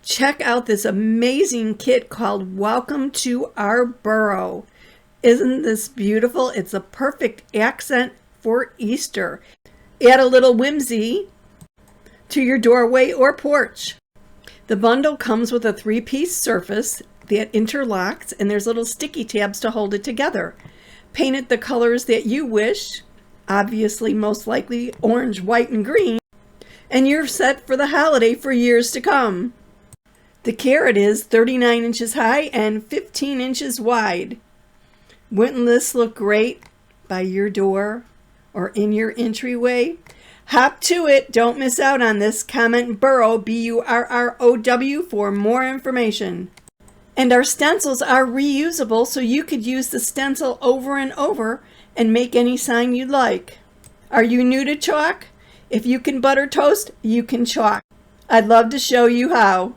Check out this amazing kit called Welcome to Our Burrow. Isn't this beautiful? It's a perfect accent for Easter. Add a little whimsy to your doorway or porch. The bundle comes with a 3-piece surface that interlocks, and there's little sticky tabs to hold it together. Paint it the colors that you wish, obviously most likely orange, white, and green, and you're set for the holiday for years to come. The carrot is 39 inches high and 15 inches wide. Wouldn't this look great by your door or in your entryway? Hop to it. Don't miss out on this. Comment burrow, BURROW, for more information. And our stencils are reusable, so you could use the stencil over and over and make any sign you'd like. Are you new to chalk? If you can butter toast, you can chalk. I'd love to show you how.